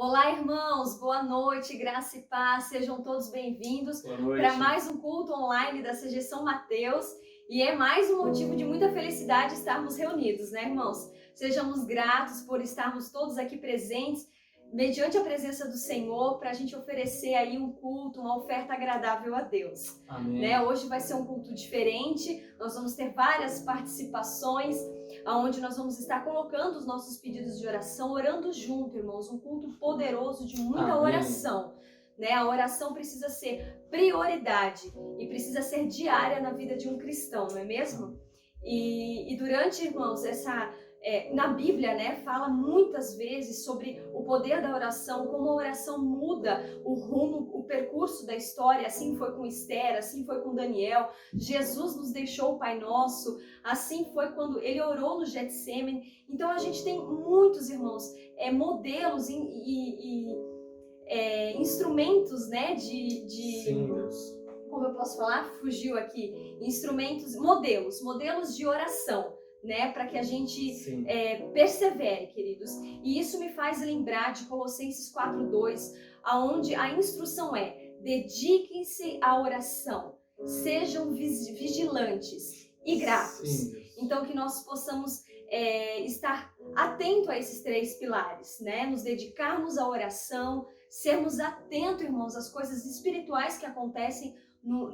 Olá, irmãos, boa noite, graça e paz, sejam todos bem-vindos para mais um culto online da CG São Mateus. E é mais um motivo de muita felicidade estarmos reunidos, né, irmãos? Sejamos gratos por estarmos todos aqui presentes, mediante a presença do Senhor, para a gente oferecer aí um culto, uma oferta agradável a Deus. Amém. Né? Hoje vai ser um culto diferente, nós vamos ter várias participações, onde nós vamos estar colocando os nossos pedidos de oração, orando junto, irmãos, um culto poderoso de muita oração. Né? A oração precisa ser prioridade e precisa ser diária na vida de um cristão, não é mesmo? E durante, irmãos, na Bíblia, né, fala muitas vezes sobre o poder da oração, como a oração muda o rumo, o percurso da história. Assim foi com Esther, assim foi com Daniel. Jesus nos deixou o Pai Nosso, assim foi quando ele orou no Getsêmani. Então a gente tem muitos, irmãos, modelos e instrumentos, né, Sim, Deus. Como eu posso falar? Fugiu aqui. Instrumentos, modelos de oração, né, para que a gente persevere, queridos. E isso me faz lembrar de Colossenses 4:2, aonde a instrução é: dediquem-se à oração, sejam vigilantes e gratos. Sim, então que nós possamos estar atento a esses três pilares, né, nos dedicarmos à oração, sermos atentos, irmãos, às coisas espirituais que acontecem no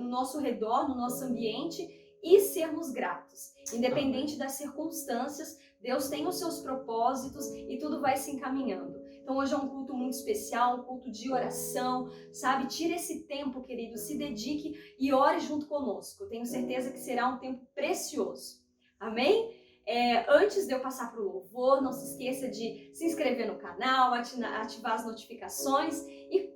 nosso redor, no nosso ambiente, e sermos gratos. Independente das circunstâncias, Deus tem os seus propósitos e tudo vai se encaminhando. Então hoje é um culto muito especial, um culto de oração, sabe? Tire esse tempo, querido, se dedique e ore junto conosco. Tenho certeza que será um tempo precioso. Amém? Antes de eu passar para o louvor, não se esqueça de se inscrever no canal, ativar as notificações e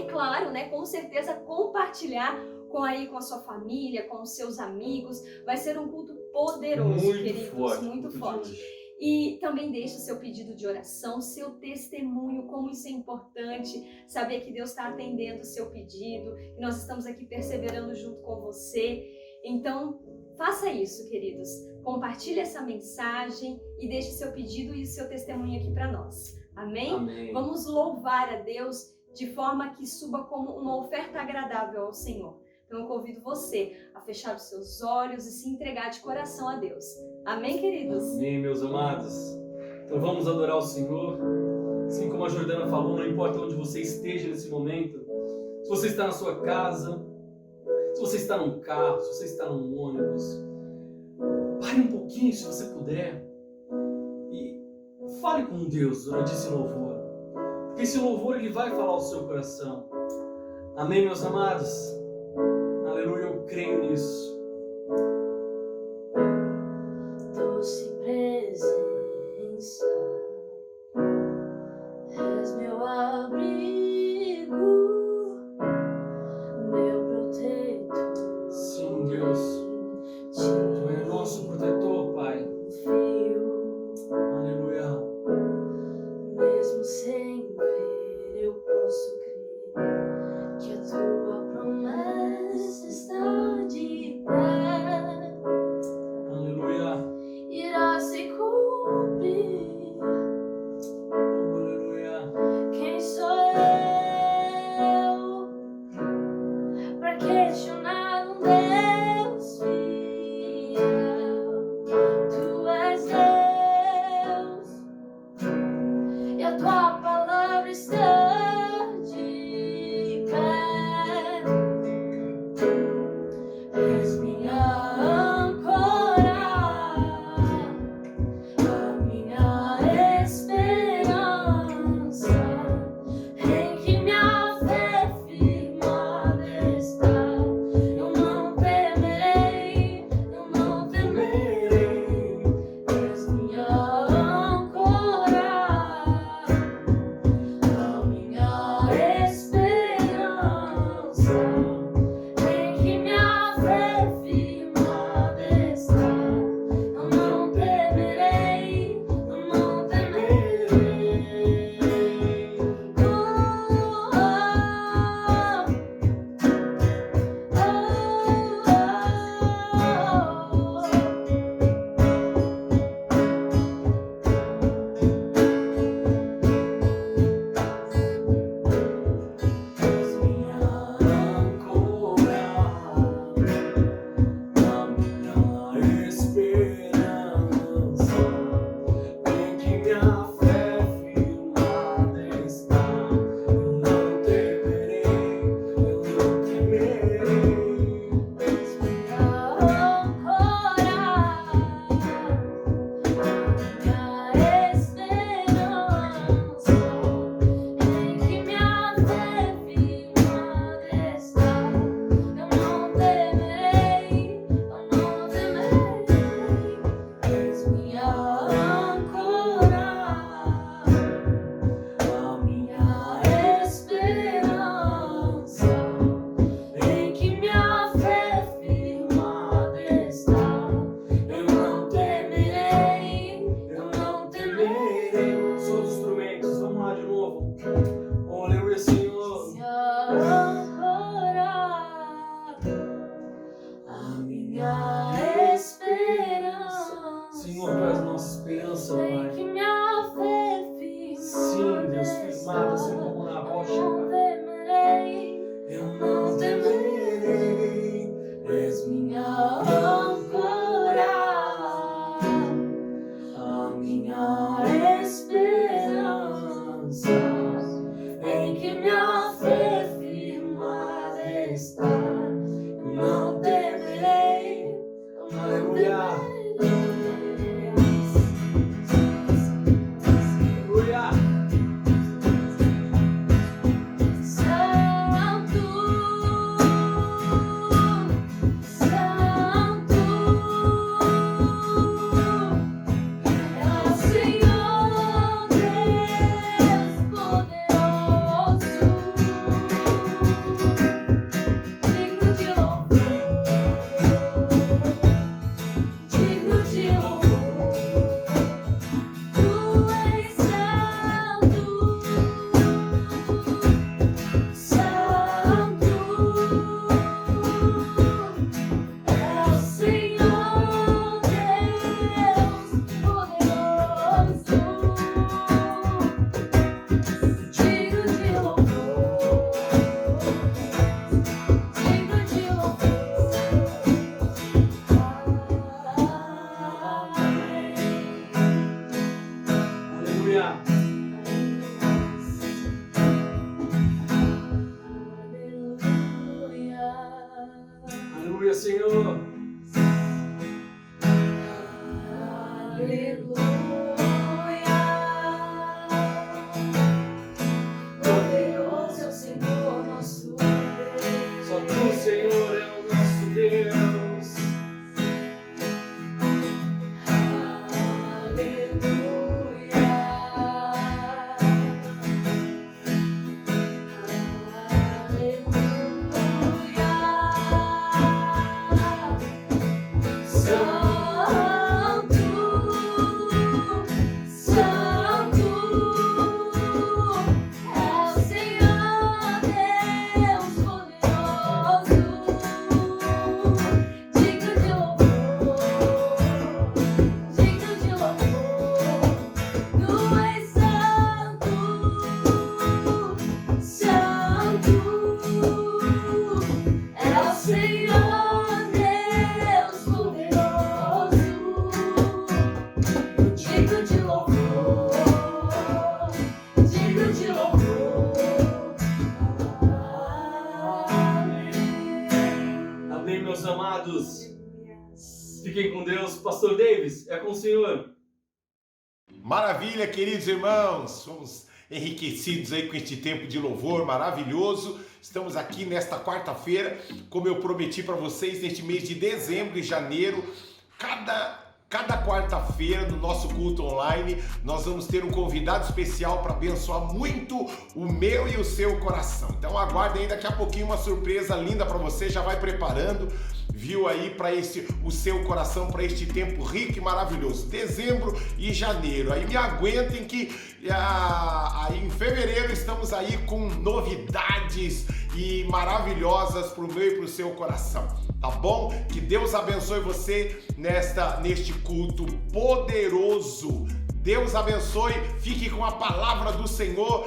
claro, né, com certeza compartilhar com a sua família, com os seus amigos. Vai ser um culto poderoso, queridos, muito forte. E também deixe o seu pedido de oração, seu testemunho, como isso é importante, saber que Deus está atendendo o seu pedido, e nós estamos aqui perseverando junto com você. Então, faça isso, queridos. Compartilhe essa mensagem e deixe seu pedido e o seu testemunho aqui para nós. Amém? Amém? Vamos louvar a Deus de forma que suba como uma oferta agradável ao Senhor. Então eu convido você a fechar os seus olhos e se entregar de coração a Deus. Amém, queridos? Amém, meus amados. Então vamos adorar o Senhor. Assim como a Jordana falou, não importa onde você esteja nesse momento. Se você está na sua casa, se você está num carro, se você está num ônibus, pare um pouquinho se você puder e fale com Deus durante esse louvor. Porque esse louvor ele vai falar ao seu coração. Amém, meus amados? Aleluia, eu creio nisso. Doce presença, és meu abrigo, meu protetor. Sim, Deus. Tu és nosso protetor, Pai. Aleluia. Mesmo sem ver, eu posso crer que a tua promessa está de pé. Aleluia. Irá se cumprir. Aleluia. Quem sou eu para questionar um Deus fiel? Tu és Deus e a tua palavra está de pé. És minha âncora, a minha esperança, em que minha fé firmada está. Eu não temerei, eu não temerei. És minha âncora, a Oh, aleluia, Senhor. Se ancorar a minha esperança. Senhor, tu és nossa esperança, Sei Pai. que minha fé firmada Sim, Deus, firmada, Senhor, como na rocha, não Pai. temerei, Eu não temerei, és minha âncora, a minha esperança, em que minha fé firmada está. Eu não temerei, eu não Aleluia. temerei. Aleluia. Santo, Santo, é o Senhor Deus poderoso, digno de louvor, digno de louvor. Tu és santo, Santo, é o Senhor Deus poderoso, digno de louvor, digno de louvor. Aleluia. Aleluia, Senhor. Poderoso é o Senhor nosso Deus. Só tu, Senhor, é o nosso Deus. Santo, Santo, é o Senhor Deus poderoso, digno de louvor, digno de louvor. Tu és santo, santo, é o Senhor Deus poderoso, digno de louvor, digno de louvor. Amém, meus amados. Fiquem com Deus. Pastor Davis, é com o Senhor. Maravilha, queridos irmãos, fomos enriquecidos aí com este tempo de louvor maravilhoso. Estamos aqui nesta quarta-feira, como eu prometi para vocês, neste mês de dezembro e janeiro, cada quarta-feira no nosso culto online, nós vamos ter um convidado especial para abençoar muito o meu e o seu coração. Então aguardem aí daqui a pouquinho uma surpresa linda para você, já vai preparando, viu aí para o seu coração, para este tempo rico e maravilhoso, dezembro e janeiro. Aí me aguentem que aí em fevereiro estamos aí com novidades e maravilhosas para o meu e para o seu coração, tá bom? Que Deus abençoe você neste culto poderoso. Deus abençoe, fique com a palavra do Senhor,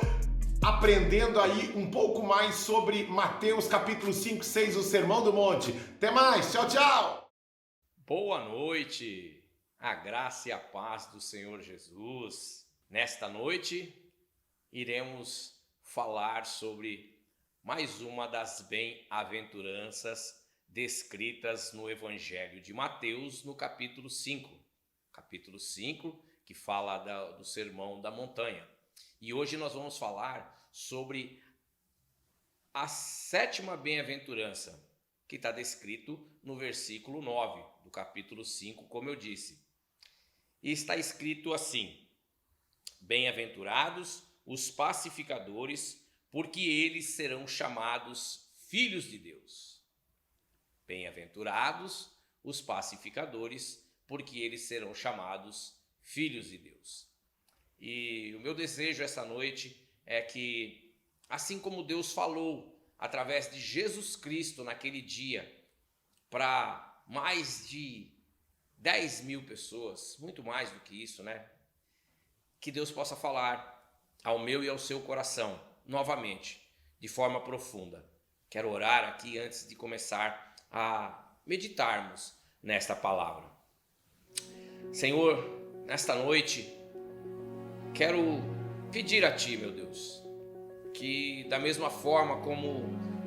aprendendo aí um pouco mais sobre Mateus capítulo 5, 6, o Sermão do Monte. Até mais, tchau, tchau! Boa noite, a graça e a paz do Senhor Jesus. Nesta noite, iremos falar sobre mais uma das bem-aventuranças descritas no Evangelho de Mateus, no capítulo 5. Capítulo 5, que fala do Sermão da Montanha. E hoje nós vamos falar sobre a sétima bem-aventurança, que está descrito no versículo 9 do capítulo 5, como eu disse. E está escrito assim: bem-aventurados os pacificadores, porque eles serão chamados filhos de Deus. Bem-aventurados os pacificadores, porque eles serão chamados filhos de Deus. E o meu desejo essa noite é que, assim como Deus falou através de Jesus Cristo naquele dia, para mais de 10 mil pessoas, muito mais do que isso, né? Que Deus possa falar ao meu e ao seu coração, novamente, de forma profunda. Quero orar aqui antes de começar a meditarmos nesta palavra. Senhor, nesta noite, quero pedir a Ti, meu Deus, que da mesma forma como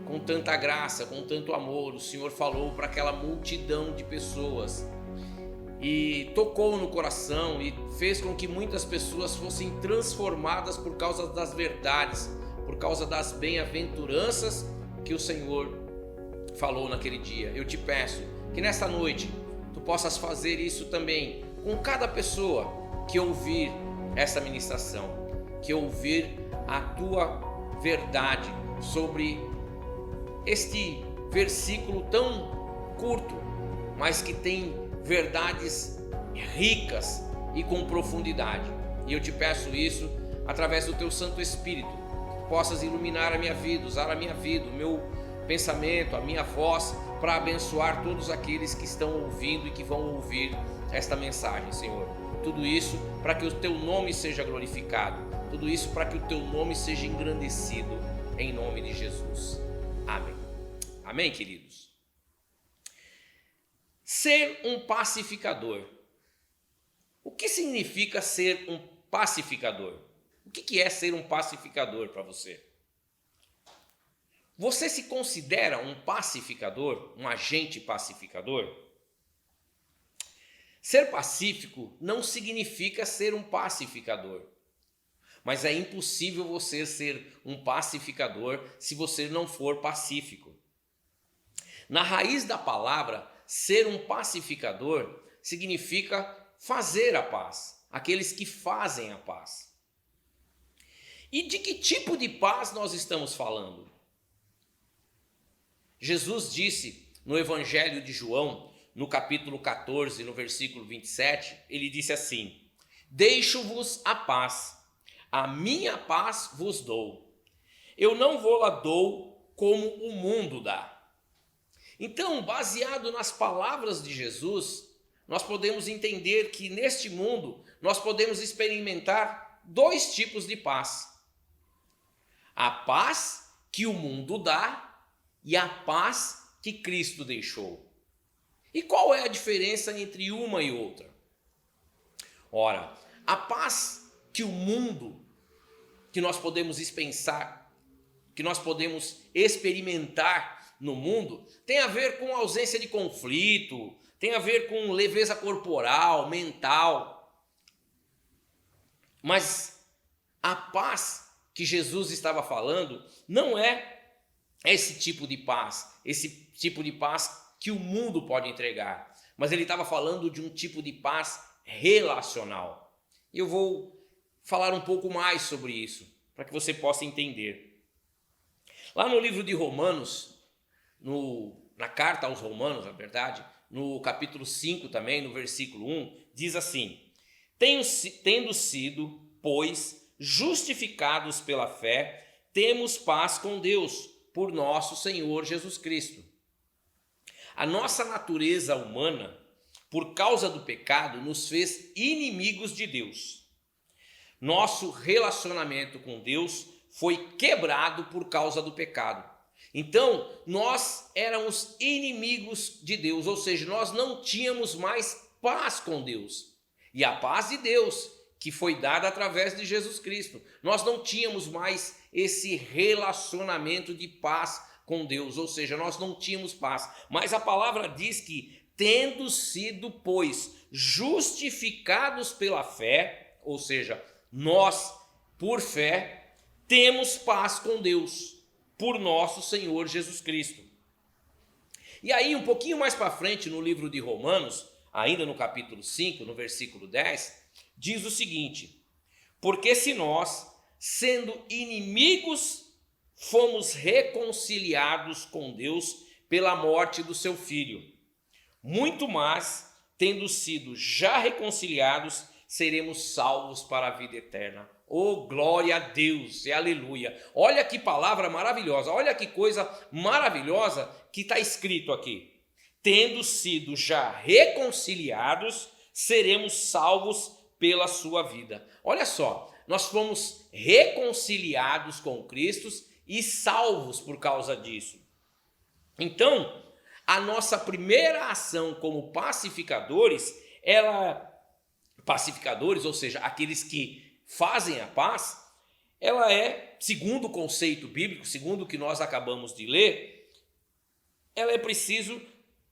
com tanta graça, com tanto amor, o Senhor falou para aquela multidão de pessoas e tocou no coração e fez com que muitas pessoas fossem transformadas por causa das verdades, por causa das bem-aventuranças que o Senhor falou naquele dia. Eu te peço que nesta noite Tu possas fazer isso também com cada pessoa que ouvir essa ministração, que ouvir a Tua verdade sobre este versículo tão curto, mas que tem verdades ricas e com profundidade. E eu te peço isso através do Teu Santo Espírito, que possas iluminar a minha vida, usar a minha vida, o meu pensamento, a minha voz, para abençoar todos aqueles que estão ouvindo e que vão ouvir esta mensagem, Senhor. Tudo isso para que o Teu nome seja glorificado, tudo isso para que o Teu nome seja engrandecido, em nome de Jesus. Amém. Amém, queridos? Ser um pacificador. O que significa ser um pacificador? O que é ser um pacificador para você? Você se considera um pacificador, um agente pacificador? Ser pacífico não significa ser um pacificador, mas é impossível você ser um pacificador se você não for pacífico. Na raiz da palavra, ser um pacificador significa fazer a paz, aqueles que fazem a paz. E de que tipo de paz nós estamos falando? Jesus disse no Evangelho de João, no capítulo 14, no versículo 27, ele disse assim: deixo-vos a paz, a minha paz vos dou. Eu não vou lá dou como o mundo dá. Então, baseado nas palavras de Jesus, nós podemos entender que neste mundo nós podemos experimentar dois tipos de paz. A paz que o mundo dá e a paz que Cristo deixou. E qual é a diferença entre uma e outra? Ora, a paz que o mundo, que nós podemos dispensar, que nós podemos experimentar no mundo, tem a ver com ausência de conflito, tem a ver com leveza corporal, mental. Mas a paz que Jesus estava falando não é esse tipo de paz que o mundo pode entregar, mas ele estava falando de um tipo de paz relacional. E eu vou falar um pouco mais sobre isso, para que você possa entender. Lá no livro de Romanos, na carta aos Romanos, na verdade, no capítulo 5 também, no versículo 1, diz assim: tendo sido, pois, justificados pela fé, temos paz com Deus, por nosso Senhor Jesus Cristo. A nossa natureza humana, por causa do pecado, nos fez inimigos de Deus. Nosso relacionamento com Deus foi quebrado por causa do pecado. Então, nós éramos inimigos de Deus, ou seja, nós não tínhamos mais paz com Deus. E a paz de Deus, que foi dada através de Jesus Cristo, nós não tínhamos mais esse relacionamento de paz com Deus, ou seja, nós não tínhamos paz. Mas a palavra diz que, tendo sido, pois, justificados pela fé, ou seja, nós, por fé, temos paz com Deus, por nosso Senhor Jesus Cristo. E aí, um pouquinho mais para frente, no livro de Romanos, ainda no capítulo 5, no versículo 10, diz o seguinte: porque se nós, sendo inimigos, fomos reconciliados com Deus pela morte do seu Filho, muito mais, tendo sido já reconciliados, seremos salvos para a vida eterna. Oh, glória a Deus e aleluia. Olha que palavra maravilhosa, olha que coisa maravilhosa que está escrito aqui. Tendo sido já reconciliados, seremos salvos pela sua vida. Olha só, nós fomos reconciliados com Cristo e salvos por causa disso. Então, a nossa primeira ação como pacificadores, ou seja, aqueles que fazem a paz, ela é, segundo o conceito bíblico, segundo o que nós acabamos de ler, ela é preciso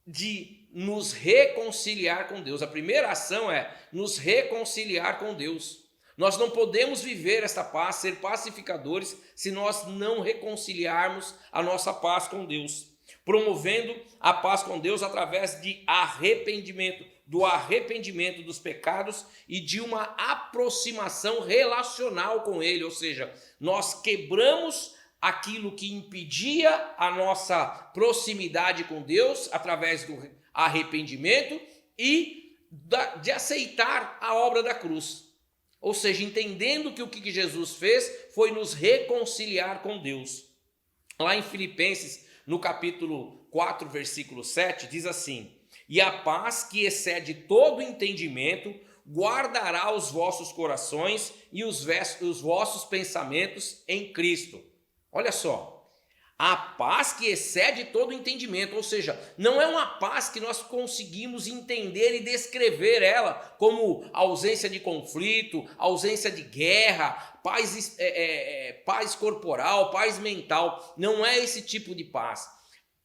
de nos reconciliar com Deus. A primeira ação é nos reconciliar com Deus. Nós não podemos viver esta paz, ser pacificadores, se nós não reconciliarmos a nossa paz com Deus, promovendo a paz com Deus através de arrependimento, do arrependimento dos pecados e de uma aproximação relacional com Ele, ou seja, nós quebramos aquilo que impedia a nossa proximidade com Deus através do arrependimento e de aceitar a obra da cruz. Ou seja, entendendo que o que Jesus fez foi nos reconciliar com Deus. Lá em Filipenses, no capítulo 4, versículo 7, diz assim: e a paz que excede todo entendimento guardará os vossos corações e os vossos pensamentos em Cristo. Olha só, a paz que excede todo entendimento, ou seja, não é uma paz que nós conseguimos entender e descrever ela como ausência de conflito, ausência de guerra, paz corporal, paz mental. Não é esse tipo de paz.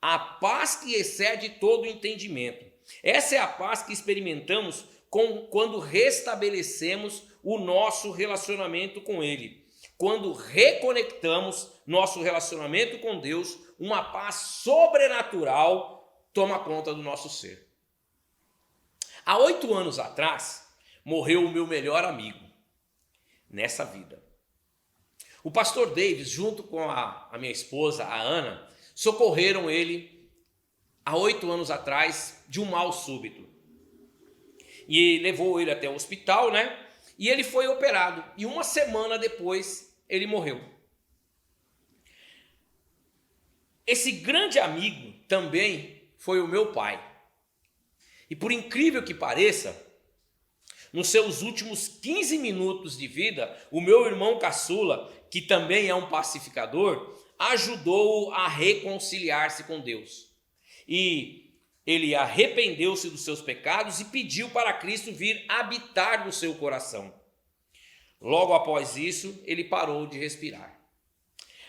A paz que excede todo entendimento. Essa é a paz que experimentamos quando restabelecemos o nosso relacionamento com Ele. Quando reconectamos nosso relacionamento com Deus, uma paz sobrenatural toma conta do nosso ser. Há 8 anos atrás, morreu o meu melhor amigo nessa vida. O pastor Davis, junto com a minha esposa, a Ana, socorreram ele há 8 anos atrás de um mal súbito. E levou ele até o hospital, né? E ele foi operado. E uma semana depois, ele morreu. Esse grande amigo também foi o meu pai. E por incrível que pareça, nos seus últimos 15 minutos de vida, o meu irmão caçula, que também é um pacificador, ajudou-o a reconciliar-se com Deus. E ele arrependeu-se dos seus pecados e pediu para Cristo vir habitar no seu coração. Logo após isso, ele parou de respirar.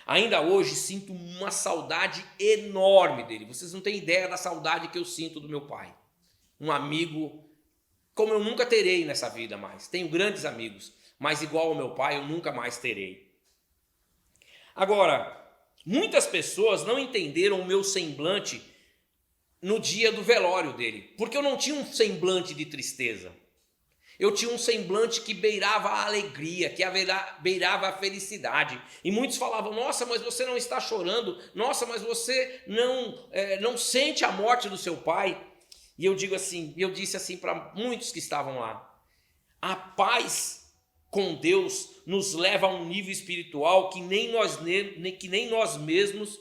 Ainda hoje sinto uma saudade enorme dele. Vocês não têm ideia da saudade que eu sinto do meu pai. Um amigo como eu nunca terei nessa vida mais. Tenho grandes amigos, mas igual ao meu pai eu nunca mais terei. Agora, muitas pessoas não entenderam o meu semblante no dia do velório dele, porque eu não tinha um semblante de tristeza. Eu tinha um semblante que beirava a alegria, que beirava a felicidade. E muitos falavam: nossa, mas você não está chorando. Nossa, mas você não sente a morte do seu pai. E eu disse assim para muitos que estavam lá: a paz com Deus nos leva a um nível espiritual que nem nós mesmos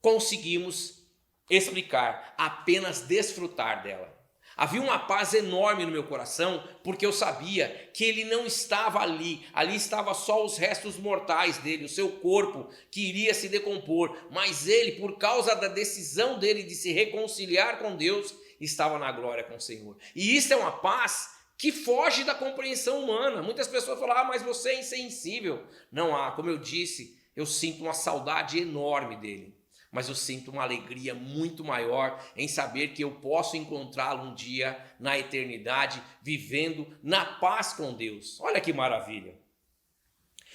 conseguimos explicar, apenas desfrutar dela. Havia uma paz enorme no meu coração, porque eu sabia que ele não estava ali estava só os restos mortais dele, o seu corpo que iria se decompor, mas ele, por causa da decisão dele de se reconciliar com Deus, estava na glória com o Senhor. E isso é uma paz que foge da compreensão humana. Muitas pessoas falam: mas você é insensível. Não há, como eu disse, eu sinto uma saudade enorme dele. Mas eu sinto uma alegria muito maior em saber que eu posso encontrá-lo um dia na eternidade, vivendo na paz com Deus. Olha que maravilha!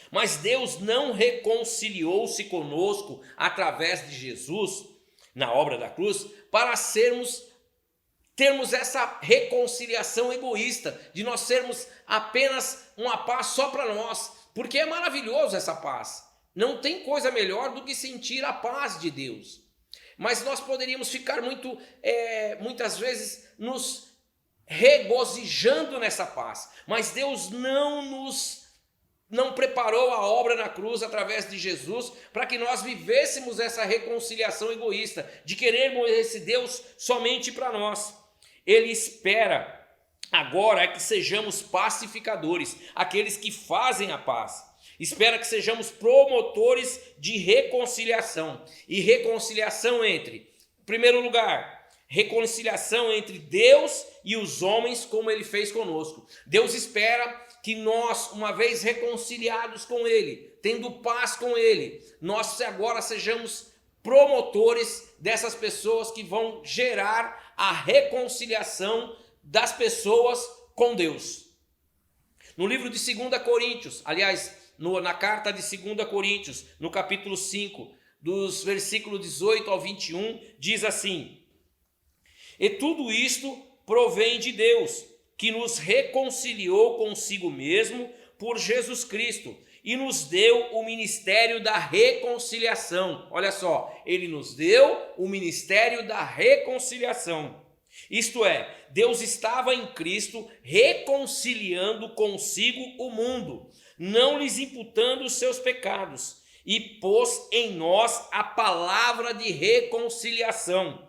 Mas Deus não reconciliou-se conosco através de Jesus, na obra da cruz, para termos essa reconciliação egoísta, de nós sermos apenas uma paz só para nós, porque é maravilhoso essa paz. Não tem coisa melhor do que sentir a paz de Deus. Mas nós poderíamos ficar muitas vezes nos regozijando nessa paz. Mas Deus não nos não preparou a obra na cruz através de Jesus para que nós vivêssemos essa reconciliação egoísta, de querermos esse Deus somente para nós. Ele espera agora que sejamos pacificadores, aqueles que fazem a paz. Espera que sejamos promotores de reconciliação. E reconciliação entre, em primeiro lugar, reconciliação entre Deus e os homens, como Ele fez conosco. Deus espera que nós, uma vez reconciliados com Ele, tendo paz com Ele, nós agora sejamos promotores dessas pessoas que vão gerar a reconciliação das pessoas com Deus. No livro de 2 Coríntios, aliás, na carta de 2 Coríntios, no capítulo 5, dos versículos 18 ao 21, diz assim: e tudo isto provém de Deus, que nos reconciliou consigo mesmo por Jesus Cristo e nos deu o ministério da reconciliação. Olha só, Ele nos deu o ministério da reconciliação. Isto é, Deus estava em Cristo reconciliando consigo o mundo, não lhes imputando os seus pecados, e pôs em nós a palavra de reconciliação.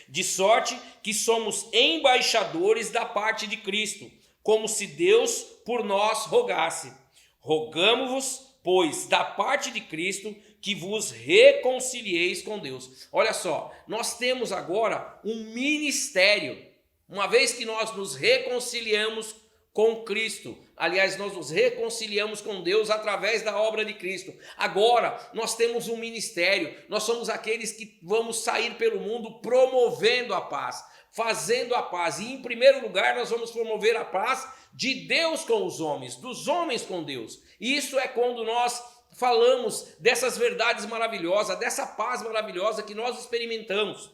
De sorte que somos embaixadores da parte de Cristo, como se Deus por nós rogasse. Rogamo-vos, pois, da parte de Cristo, que vos reconcilieis com Deus. Olha só, nós temos agora um ministério, uma vez que nós nos reconciliamos com Cristo. Aliás, nós nos reconciliamos com Deus através da obra de Cristo. Agora, nós temos um ministério. Nós somos aqueles que vamos sair pelo mundo promovendo a paz, fazendo a paz. E, em primeiro lugar, nós vamos promover a paz de Deus com os homens, dos homens com Deus. E isso é quando nós falamos dessas verdades maravilhosas, dessa paz maravilhosa que nós experimentamos.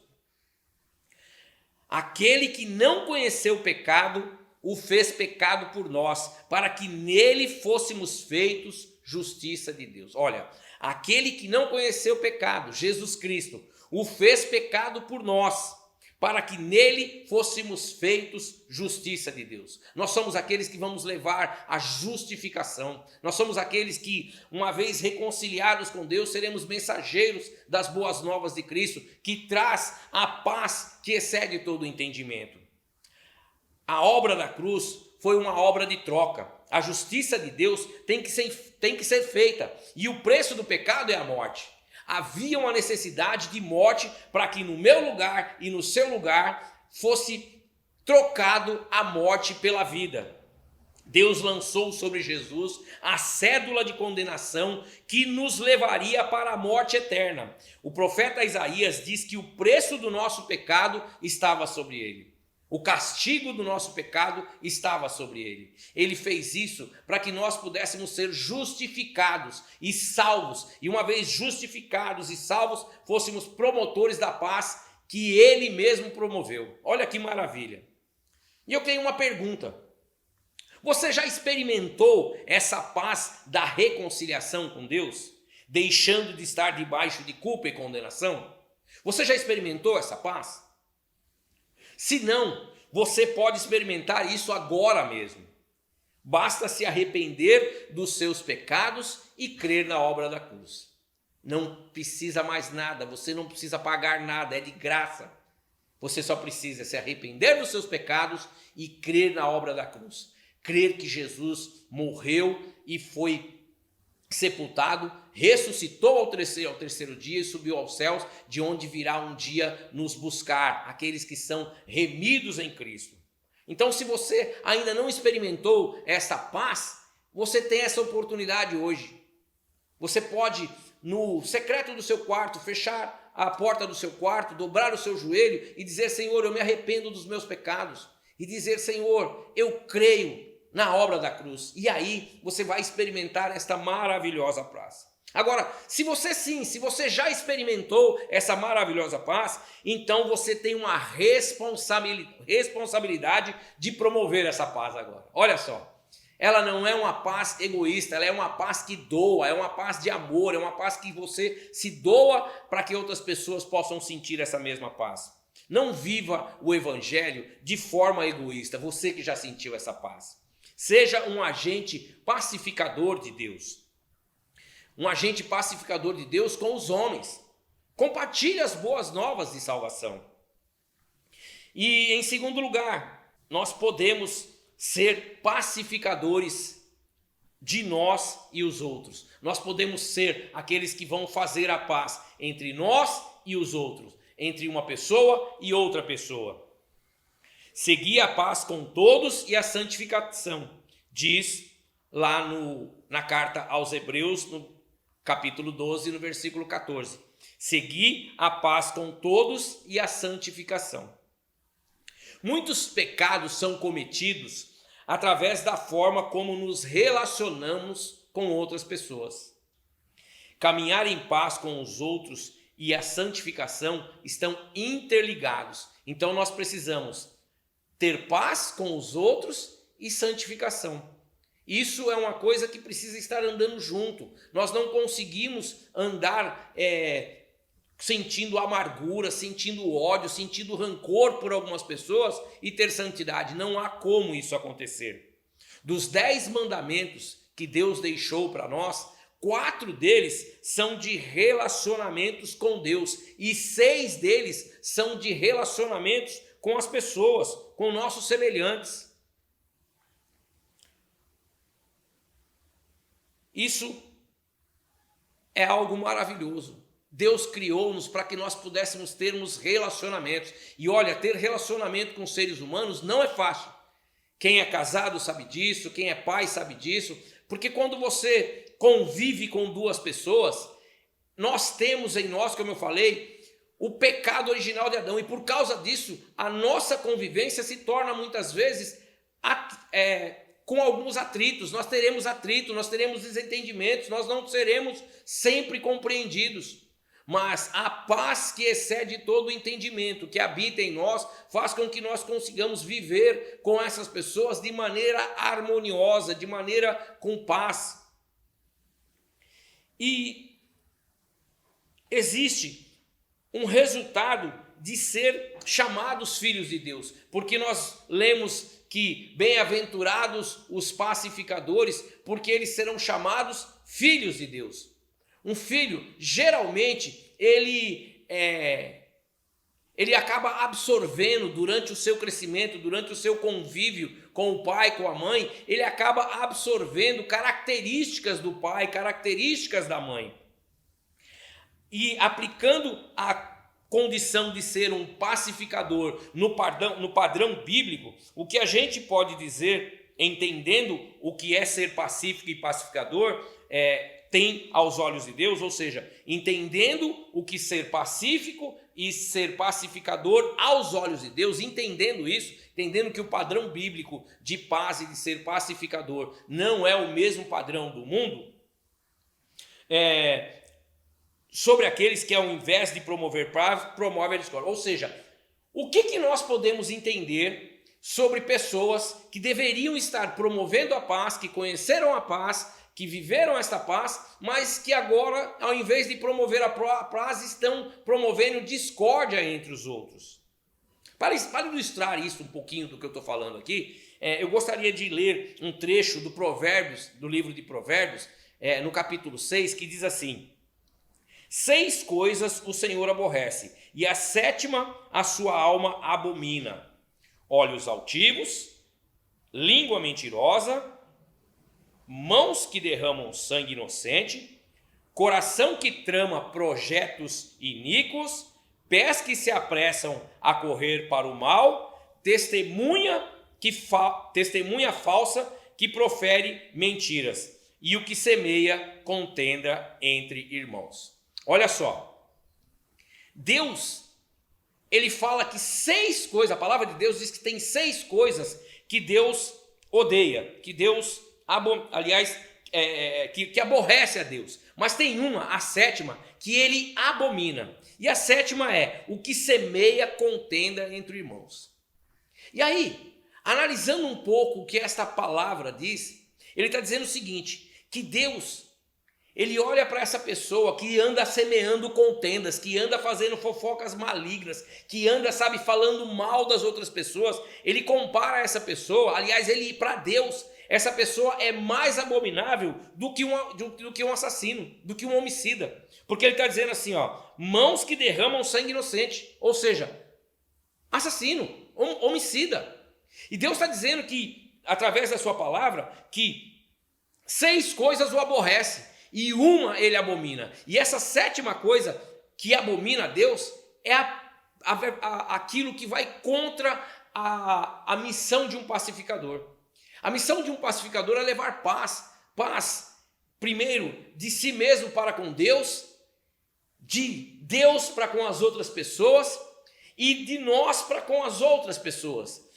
Aquele que não conheceu o pecado, o fez pecado por nós, para que nele fôssemos feitos justiça de Deus. Olha, aquele que não conheceu o pecado, Jesus Cristo, o fez pecado por nós, para que nele fôssemos feitos justiça de Deus. Nós somos aqueles que vamos levar a justificação. Nós somos aqueles que, uma vez reconciliados com Deus, seremos mensageiros das boas novas de Cristo, que traz a paz que excede todo o entendimento. A obra da cruz foi uma obra de troca. A justiça de Deus tem que ser feita. E o preço do pecado é a morte. Havia uma necessidade de morte para que no meu lugar e no seu lugar fosse trocado a morte pela vida. Deus lançou sobre Jesus a cédula de condenação que nos levaria para a morte eterna. O profeta Isaías diz que o preço do nosso pecado estava sobre ele. O castigo do nosso pecado estava sobre ele. Ele fez isso para que nós pudéssemos ser justificados e salvos. E uma vez justificados e salvos, fôssemos promotores da paz que ele mesmo promoveu. Olha que maravilha. E eu tenho uma pergunta. Você já experimentou essa paz da reconciliação com Deus? Deixando de estar debaixo de culpa e condenação? Você já experimentou essa paz? Se não, você pode experimentar isso agora mesmo. Basta se arrepender dos seus pecados e crer na obra da cruz. Não precisa mais nada, você não precisa pagar nada, é de graça. Você só precisa se arrepender dos seus pecados e crer na obra da cruz. Crer que Jesus morreu e foi sepultado, ressuscitou ao terceiro dia e subiu aos céus, de onde virá um dia nos buscar, aqueles que são remidos em Cristo. Então, se você ainda não experimentou essa paz, você tem essa oportunidade hoje. Você pode, no secreto do seu quarto, fechar a porta do seu quarto, dobrar o seu joelho e dizer: Senhor, eu me arrependo dos meus pecados. E dizer: Senhor, eu creio na obra da cruz. E aí você vai experimentar esta maravilhosa paz. Agora, se você já experimentou essa maravilhosa paz, então você tem uma responsabilidade de promover essa paz agora. Olha só, ela não é uma paz egoísta, ela é uma paz que doa, é uma paz de amor, é uma paz que você se doa para que outras pessoas possam sentir essa mesma paz. Não viva o evangelho de forma egoísta, você que já sentiu essa paz. Seja um agente pacificador de Deus. Um agente pacificador de Deus com os homens. Compartilhe as boas novas de salvação. E em segundo lugar, nós podemos ser pacificadores de nós e os outros. Nós podemos ser aqueles que vão fazer a paz entre nós e os outros, entre uma pessoa e outra pessoa. Segui a paz com todos e a santificação, diz lá na carta aos Hebreus, no capítulo 12, no versículo 14. Segui a paz com todos e a santificação. Muitos pecados são cometidos através da forma como nos relacionamos com outras pessoas. Caminhar em paz com os outros e a santificação estão interligados. Então nós precisamos ter paz com os outros e santificação. Isso é uma coisa que precisa estar andando junto. Nós não conseguimos andar sentindo amargura, sentindo ódio, sentindo rancor por algumas pessoas e ter santidade. Não há como isso acontecer. Dos 10 mandamentos que Deus deixou para nós, 4 deles são de relacionamentos com Deus e 6 deles são de relacionamentos com as pessoas, com nossos semelhantes. Isso é algo maravilhoso. Deus criou-nos para que nós pudéssemos termos relacionamentos. E olha, ter relacionamento com seres humanos não é fácil. Quem é casado sabe disso, quem é pai sabe disso, porque quando você convive com 2 pessoas, nós temos em nós, como eu falei, o pecado original de Adão, e por causa disso, a nossa convivência se torna muitas vezes com alguns atritos. Nós teremos atrito, nós teremos desentendimentos, nós não seremos sempre compreendidos. Mas a paz que excede todo o entendimento, que habita em nós, faz com que nós consigamos viver com essas pessoas de maneira harmoniosa, de maneira com paz. E existe um resultado de ser chamados filhos de Deus, porque nós lemos que bem-aventurados os pacificadores, porque eles serão chamados filhos de Deus. Um filho, geralmente, ele acaba absorvendo durante o seu crescimento, durante o seu convívio com o pai, com a mãe, ele acaba absorvendo características do pai, características da mãe. E aplicando a condição de ser um pacificador no padrão bíblico, o que a gente pode dizer, entendendo o que é ser pacífico e pacificador, tem aos olhos de Deus, ou seja, entendendo o que ser pacífico e ser pacificador aos olhos de Deus, entendendo isso, entendendo que o padrão bíblico de paz e de ser pacificador não é o mesmo padrão do mundo, sobre aqueles que ao invés de promover paz, promove a discórdia. Ou seja, o que nós podemos entender sobre pessoas que deveriam estar promovendo a paz, que conheceram a paz, que viveram esta paz, mas que agora, ao invés de promover a paz, estão promovendo discórdia entre os outros. Para ilustrar isso um pouquinho do que eu estou falando aqui, eu gostaria de ler um trecho do livro de Provérbios, no capítulo 6, que diz assim: 6 coisas o Senhor aborrece, e a 7ª a sua alma abomina: olhos altivos, língua mentirosa, mãos que derramam sangue inocente, coração que trama projetos iníquos, pés que se apressam a correr para o mal, testemunha falsa que profere mentiras, e o que semeia contenda entre irmãos. Olha só, Deus, ele fala que 6 coisas, a palavra de Deus diz que tem 6 coisas que Deus odeia, que Deus que aborrece a Deus, mas tem uma, a 7ª, que ele abomina, e a 7ª é o que semeia contenda entre irmãos. E aí, analisando um pouco o que esta palavra diz, ele está dizendo o seguinte, que Deus, ele olha para essa pessoa que anda semeando contendas, que anda fazendo fofocas malignas, que anda, falando mal das outras pessoas, ele compara essa pessoa, aliás, para Deus, essa pessoa é mais abominável do que um assassino, do que um homicida. Porque ele está dizendo assim, ó, mãos que derramam sangue inocente, ou seja, assassino, homicida. E Deus está dizendo que, através da sua palavra, que 6 coisas o aborrece e uma ele abomina. E essa 7ª coisa que abomina a Deus é aquilo que vai contra a missão de um pacificador. A missão de um pacificador é levar paz. Paz, primeiro, de si mesmo para com Deus, de Deus para com as outras pessoas e de nós para com as outras pessoas.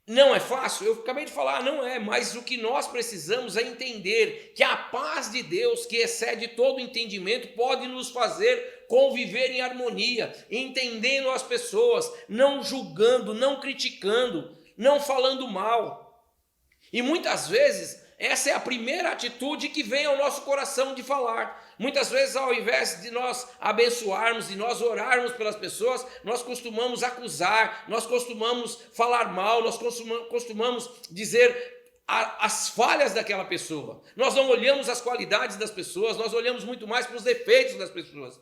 Não é fácil? Eu acabei de falar, não é, mas o que nós precisamos é entender que a paz de Deus, que excede todo entendimento, pode nos fazer conviver em harmonia, entendendo as pessoas, não julgando, não criticando, não falando mal. E muitas vezes, essa é a primeira atitude que vem ao nosso coração de falar. Muitas vezes, ao invés de nós abençoarmos, de nós orarmos pelas pessoas, nós costumamos acusar, nós costumamos falar mal, nós costumamos dizer as falhas daquela pessoa. Nós não olhamos as qualidades das pessoas, nós olhamos muito mais para os defeitos das pessoas.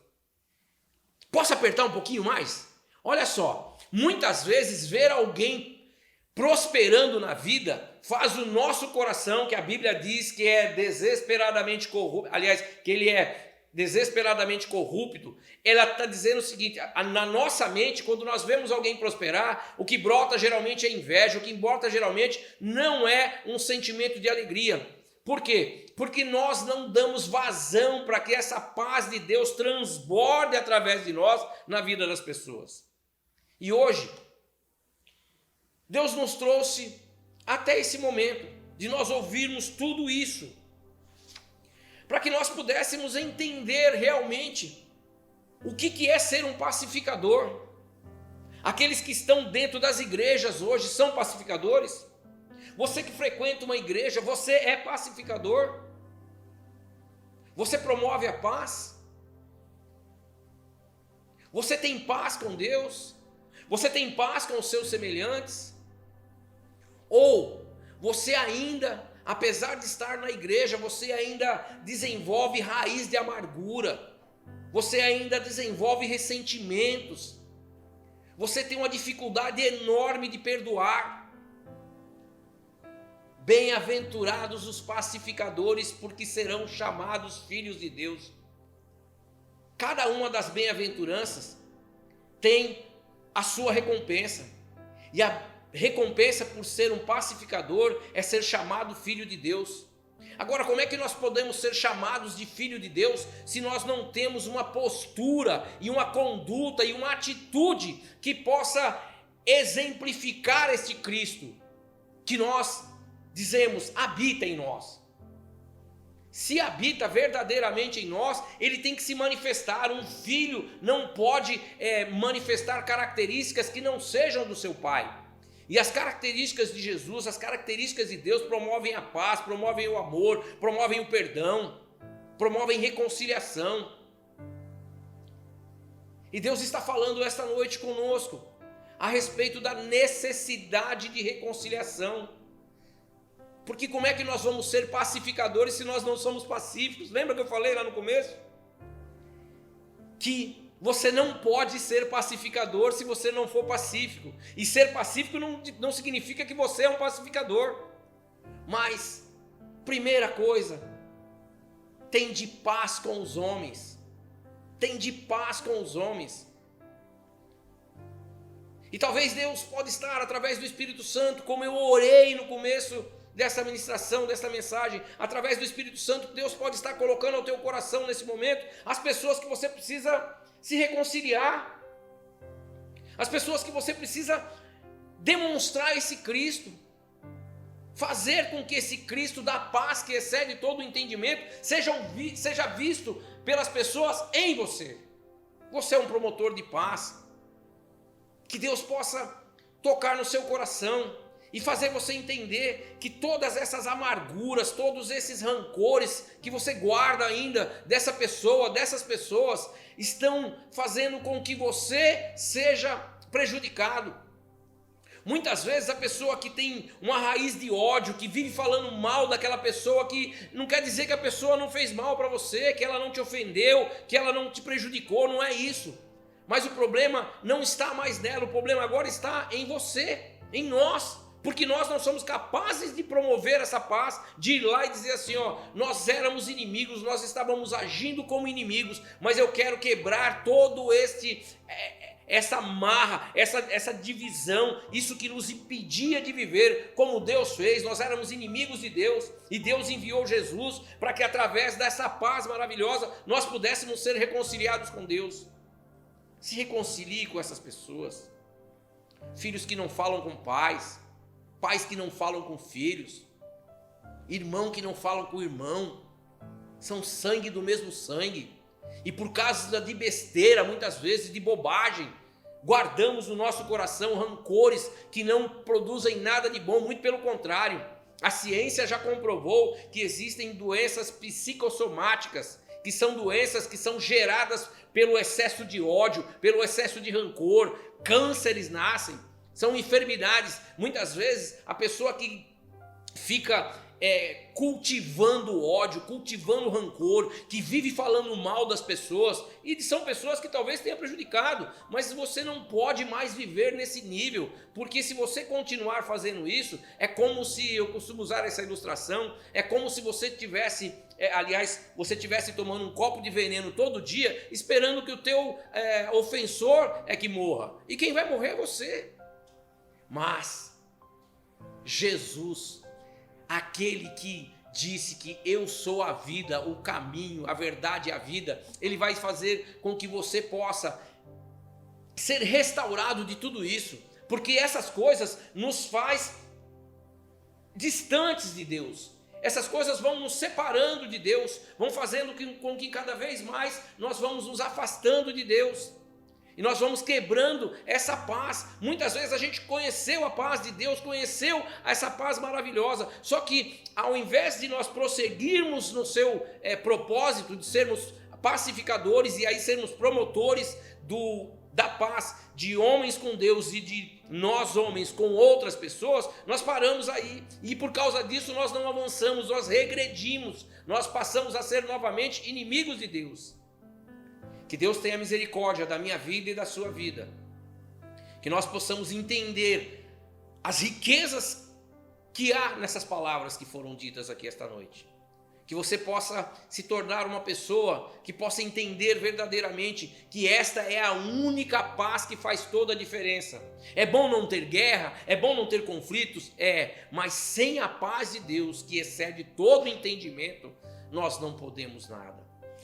Posso apertar um pouquinho mais? Olha só, muitas vezes ver alguém prosperando na vida faz o nosso coração, que a Bíblia diz que é desesperadamente corrupto, aliás, que ele é desesperadamente corrupto, ela está dizendo o seguinte, na nossa mente, quando nós vemos alguém prosperar, o que brota geralmente é inveja, o que brota geralmente não é um sentimento de alegria. Por quê? Porque nós não damos vazão para que essa paz de Deus transborde através de nós na vida das pessoas. E hoje, Deus nos trouxe até esse momento de nós ouvirmos tudo isso, para que nós pudéssemos entender realmente o que é ser um pacificador. Aqueles que estão dentro das igrejas hoje são pacificadores? Você que frequenta uma igreja, você é pacificador? Você promove a paz? Você tem paz com Deus? Você tem paz com os seus semelhantes? Ou você ainda, apesar de estar na igreja, você ainda desenvolve raiz de amargura, você ainda desenvolve ressentimentos, você tem uma dificuldade enorme de perdoar. Bem-aventurados os pacificadores, porque serão chamados filhos de Deus. Cada uma das bem-aventuranças tem a sua recompensa, e a recompensa por ser um pacificador é ser chamado filho de Deus. Agora, como é que nós podemos ser chamados de filho de Deus se nós não temos uma postura e uma conduta e uma atitude que possa exemplificar este Cristo que nós dizemos habita em nós? Se habita verdadeiramente em nós, ele tem que se manifestar. Um filho não pode manifestar características que não sejam do seu pai. E as características de Jesus, as características de Deus promovem a paz, promovem o amor, promovem o perdão, promovem reconciliação. E Deus está falando esta noite conosco a respeito da necessidade de reconciliação. Porque como é que nós vamos ser pacificadores se nós não somos pacíficos? Lembra que eu falei lá no começo? Que você não pode ser pacificador se você não for pacífico. E ser pacífico não significa que você é um pacificador. Mas, primeira coisa, tende paz com os homens. Tende paz com os homens. E talvez Deus pode estar, através do Espírito Santo, como eu orei no começo dessa ministração, dessa mensagem, através do Espírito Santo, Deus pode estar colocando ao teu coração nesse momento as pessoas que você precisa se reconciliar, as pessoas que você precisa demonstrar esse Cristo, fazer com que esse Cristo da paz que excede todo o entendimento seja visto pelas pessoas em você. Você é um promotor de paz. Que Deus possa tocar no seu coração e fazer você entender que todas essas amarguras, todos esses rancores que você guarda ainda dessa pessoa, dessas pessoas, estão fazendo com que você seja prejudicado. Muitas vezes a pessoa que tem uma raiz de ódio, que vive falando mal daquela pessoa, que não quer dizer que a pessoa não fez mal para você, que ela não te ofendeu, que ela não te prejudicou, não é isso. Mas o problema não está mais nela, o problema agora está em você, em nós. Porque nós não somos capazes de promover essa paz, de ir lá e dizer assim, ó, nós éramos inimigos, nós estávamos agindo como inimigos, mas eu quero quebrar todo essa marra, essa divisão, isso que nos impedia de viver como Deus fez. Nós éramos inimigos de Deus e Deus enviou Jesus para que através dessa paz maravilhosa nós pudéssemos ser reconciliados com Deus. Se reconcilie com essas pessoas, filhos que não falam com pais, pais que não falam com filhos, irmão que não falam com irmão, são sangue do mesmo sangue, e por causa de besteira, muitas vezes de bobagem, guardamos no nosso coração rancores que não produzem nada de bom, muito pelo contrário. A ciência já comprovou que existem doenças psicossomáticas, que são doenças que são geradas pelo excesso de ódio, pelo excesso de rancor, cânceres nascem. São enfermidades. Muitas vezes a pessoa que fica cultivando ódio, cultivando rancor, que vive falando mal das pessoas, e são pessoas que talvez tenha prejudicado, mas você não pode mais viver nesse nível, porque se você continuar fazendo isso, é como se, eu costumo usar essa ilustração, é como se você tivesse, você tivesse tomando um copo de veneno todo dia, esperando que o teu ofensor que morra, e quem vai morrer é você. Mas Jesus, aquele que disse que eu sou a vida, o caminho, a verdade e a vida, ele vai fazer com que você possa ser restaurado de tudo isso, porque essas coisas nos faz distantes de Deus. Essas coisas vão nos separando de Deus, vão fazendo com que cada vez mais nós vamos nos afastando de Deus. E nós vamos quebrando essa paz. Muitas vezes a gente conheceu a paz de Deus, conheceu essa paz maravilhosa. Só que ao invés de nós prosseguirmos no seu propósito de sermos pacificadores e aí sermos promotores da paz de homens com Deus e de nós homens com outras pessoas, nós paramos aí. E por causa disso nós não avançamos, nós regredimos. Nós passamos a ser novamente inimigos de Deus. Que Deus tenha misericórdia da minha vida e da sua vida. Que nós possamos entender as riquezas que há nessas palavras que foram ditas aqui esta noite. Que você possa se tornar uma pessoa que possa entender verdadeiramente que esta é a única paz que faz toda a diferença. É bom não ter guerra, é bom não ter conflitos, mas sem a paz de Deus, que excede todo entendimento, nós não podemos nada.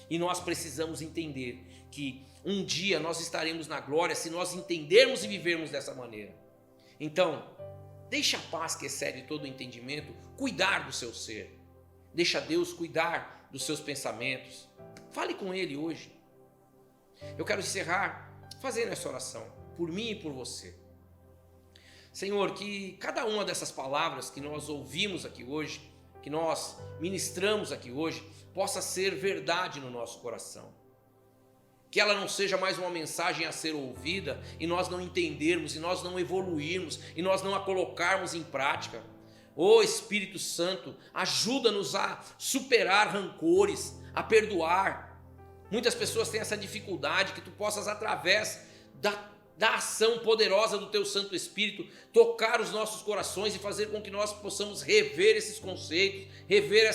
E nós precisamos entender que um dia nós estaremos na glória se nós entendermos e vivermos dessa maneira. Então, deixa a paz que excede todo o entendimento cuidar do seu ser. Deixa Deus cuidar dos seus pensamentos. Fale com Ele hoje. Eu quero encerrar fazendo essa oração por mim e por você. Senhor, que cada uma dessas palavras que nós ouvimos aqui hoje, que nós ministramos aqui hoje, possa ser verdade no nosso coração. Que ela não seja mais uma mensagem a ser ouvida e nós não entendermos, e nós não evoluirmos, e nós não a colocarmos em prática. Ó Espírito Santo, ajuda-nos a superar rancores, a perdoar. Muitas pessoas têm essa dificuldade, que tu possas, através da ação poderosa do teu Santo Espírito, tocar os nossos corações e fazer com que nós possamos rever esses conceitos, rever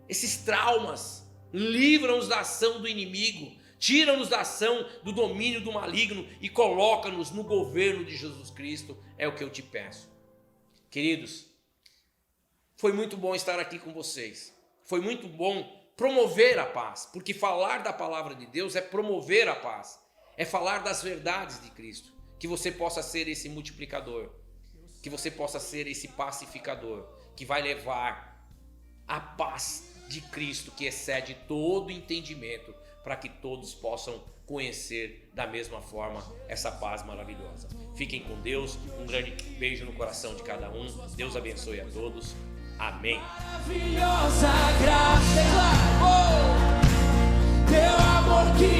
esses traumas. Livra-nos da ação do inimigo, tira-nos da ação do domínio do maligno e coloca-nos no governo de Jesus Cristo, é o que eu te peço. Queridos, foi muito bom estar aqui com vocês, foi muito bom promover a paz, porque falar da palavra de Deus é promover a paz, é falar das verdades de Cristo, que você possa ser esse multiplicador, que você possa ser esse pacificador, que vai levar a paz de Cristo, que excede todo entendimento, para que todos possam conhecer da mesma forma essa paz maravilhosa. Fiquem com Deus, um grande beijo no coração de cada um, Deus abençoe a todos, amém. Maravilhosa graça, teu amor que